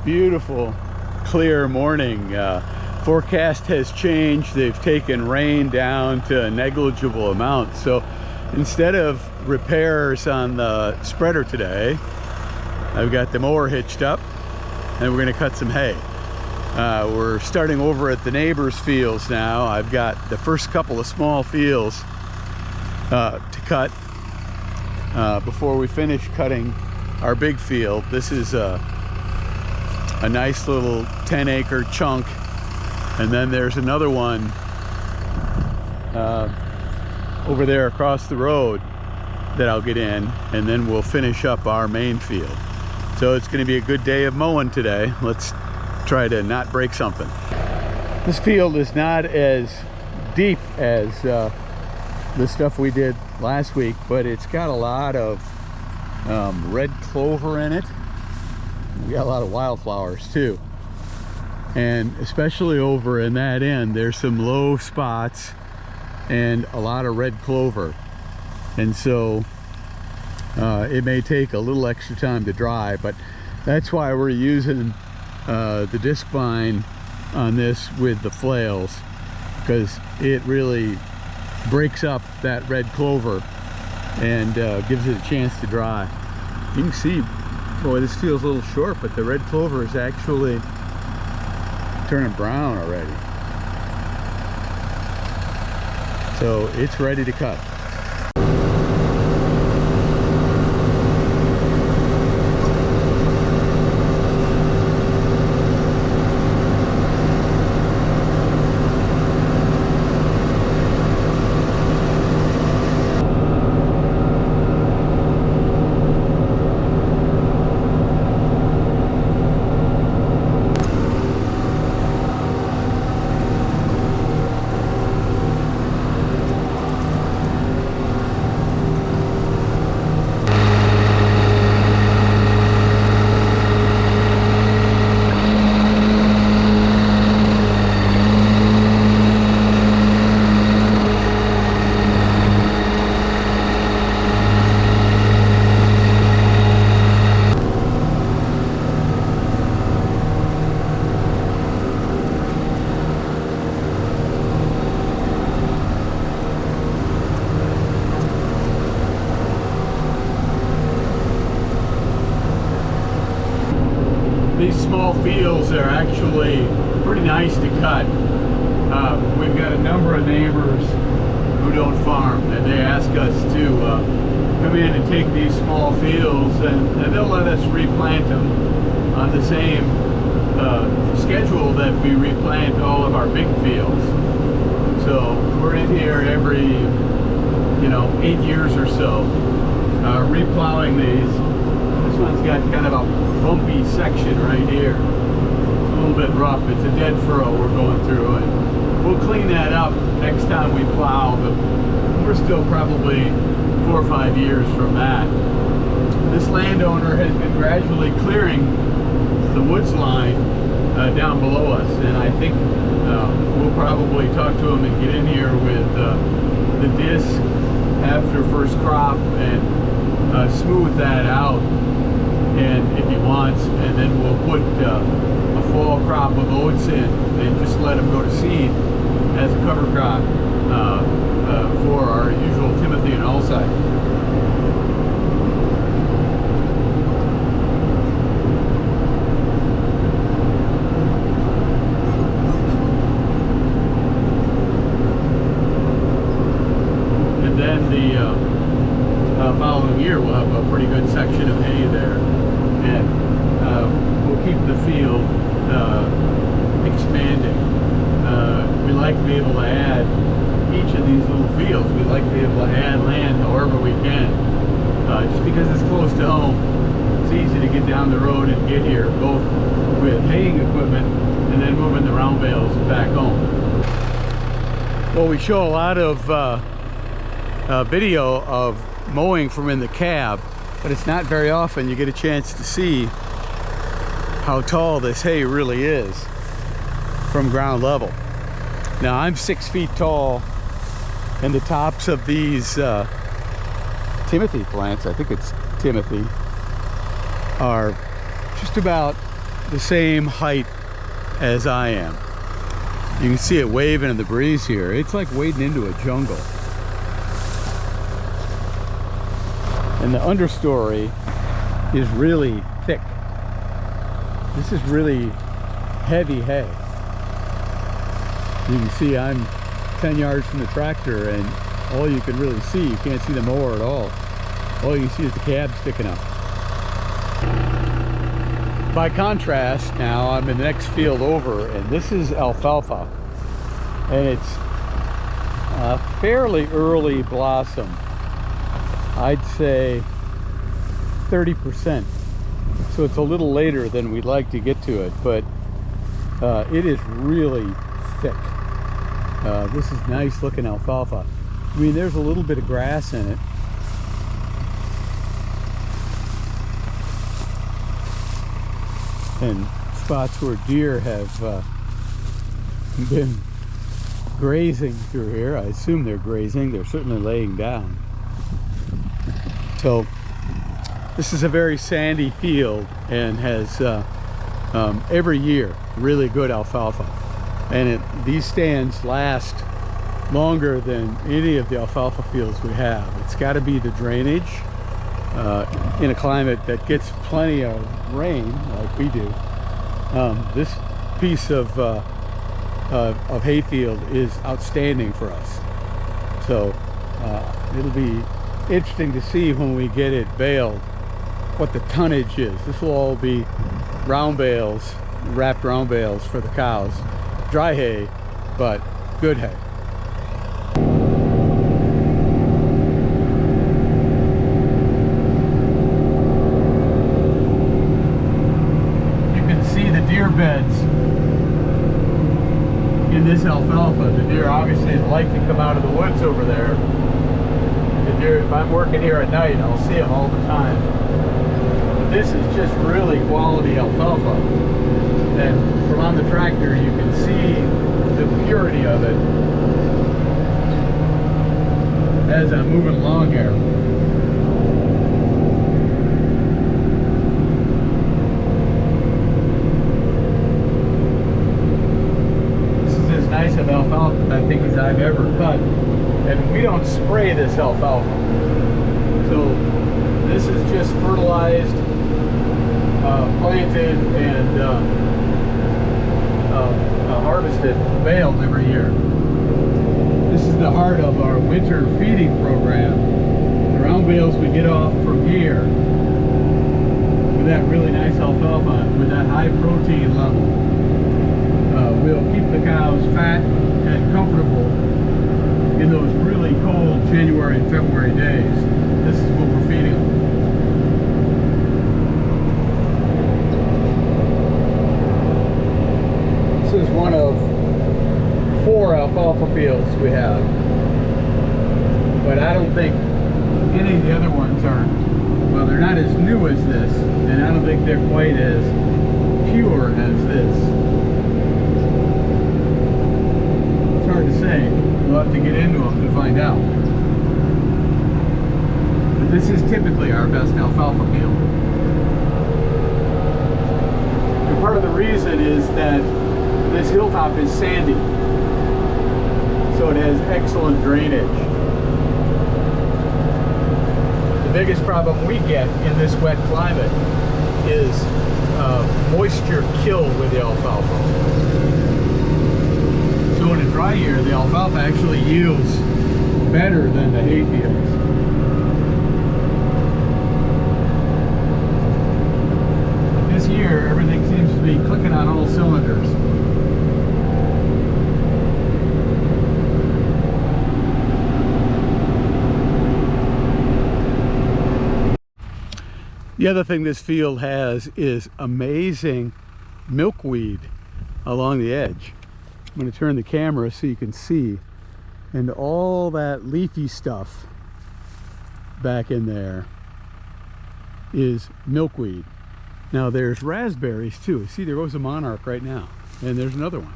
beautiful clear morning. Forecast has changed. They've taken rain down to a negligible amount. So instead of repairs on the spreader today, I've got the mower hitched up and we're going to cut some hay. We're starting over at the neighbor's fields now. I've got the first couple of small fields to cut before we finish cutting our big field. This is a nice little 10-acre chunk, and then there's another one over there across the road that I'll get in, and then we'll finish up our main field. So it's going to be a good day of mowing today. Let's try to not break something. This field is not as deep as the stuff we did last week, but it's got a lot of red clover in it. We got a lot of wildflowers too, and especially over in that end there's some low spots and a lot of red clover, and so it may take a little extra time to dry, but that's why we're using the disc vine on this with the flails, because it really breaks up that red clover and gives it a chance to dry. You can see, boy, this feels a little short, but the red clover is actually turning brown already. So it's ready to cut. These small fields are actually pretty nice to cut. We've got a number of neighbors who don't farm, and they ask us to come in and take these small fields, and they'll let us replant them on the same schedule that we replant all of our big fields. So we're in here every 8 years or so replowing these. This one's got kind of a bumpy section right here. It's a little bit rough. It's a dead furrow we're going through, and we'll clean that up next time we plow, but we're still probably 4 or 5 years from that. This landowner has been gradually clearing the woods line down below us, and I think we'll probably talk to him and get in here with the disc after first crop and smooth that out, and if he wants, and then we'll put a fall crop of oats in and just let them go to seed as a cover crop for our usual Timothy and Alside. And then the following year we'll have a pretty good section of hay there, and we'll keep the field expanding. We like to be able to add each of these little fields. We like to be able to add land however we can, just because it's close to home. It's easy to get down the road and get here, both with haying equipment and then moving the round bales back home. Well, we show a lot of video of mowing from in the cab, but it's not very often you get a chance to see how tall this hay really is from ground level. Now, I'm 6 feet tall, and the tops of these Timothy plants, I think it's Timothy, are just about the same height as I am. You can see it waving in the breeze here. It's like wading into a jungle. And the understory is really thick. This is really heavy hay. You can see I'm 10 yards from the tractor, and all you can really see, you can't see the mower at all. All you can see is the cab sticking up. By contrast, now I'm in the next field over, and this is alfalfa, and it's a fairly early blossom. I'd say 30%, so it's a little later than we'd like to get to it, but it is really thick. This is nice looking alfalfa. I mean, there's a little bit of grass in it. And spots where deer have been grazing through here. I assume they're grazing. They're certainly laying down. So this is a very sandy field and has every year really good alfalfa. And these stands last longer than any of the alfalfa fields we have. It's got to be the drainage. In a climate that gets plenty of rain like we do, this piece of hayfield is outstanding for us. So it'll be interesting to see when we get it baled what the tonnage is. This will all be round bales, wrapped round bales for the cows. Dry hay, but good hay. Beds in this alfalfa. The deer obviously like to come out of the woods over there. The deer, if I'm working here at night, I'll see them all the time. But this is just really quality alfalfa, and from on the tractor you can see the purity of it as I'm moving along here. Nice of alfalfa I think as I've ever cut, and we don't spray this alfalfa, so this is just fertilized, planted, and harvested, baled every year. This is the heart of our winter feeding program. The round bales we get off from here with that really nice alfalfa with that high protein level. We'll keep the cows fat and comfortable in those really cold January and February days. This is what we're feeding them. This is one of 4 alfalfa fields we have, but I don't think any of the other ones are, well, they're not as new as this, and I don't think they're quite as pure as this. Hard to say. We'll have to get into them to find out. But this is typically our best alfalfa field. And part of the reason is that this hilltop is sandy, so it has excellent drainage. The biggest problem we get in this wet climate is moisture kill with the alfalfa. So in a dry year, the alfalfa actually yields better than the hay fields. This year, everything seems to be clicking on all cylinders. The other thing this field has is amazing milkweed along the edge. I'm going to turn the camera so you can see, and all that leafy stuff back in there is milkweed. Now there's raspberries too. See, there goes a monarch right now, and there's another one.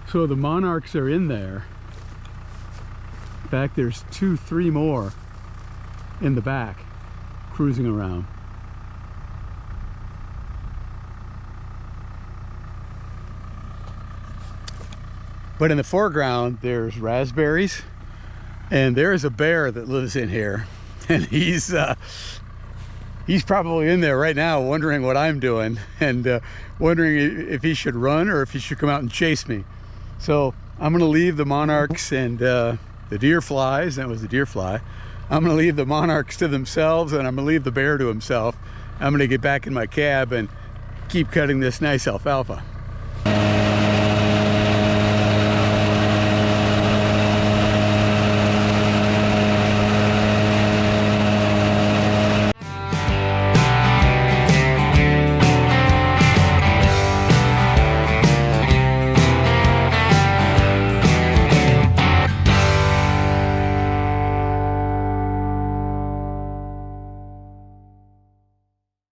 So the monarchs are in there. In fact, there's 2, 3 more in the back cruising around. But in the foreground, there's raspberries, and there's a bear that lives in here, and he's probably in there right now wondering what I'm doing, and wondering if he should run or if he should come out and chase me. So I'm gonna leave the monarchs and the deer flies, that was the deer fly. I'm gonna leave the monarchs to themselves, and I'm gonna leave the bear to himself. I'm gonna get back in my cab and keep cutting this nice alfalfa.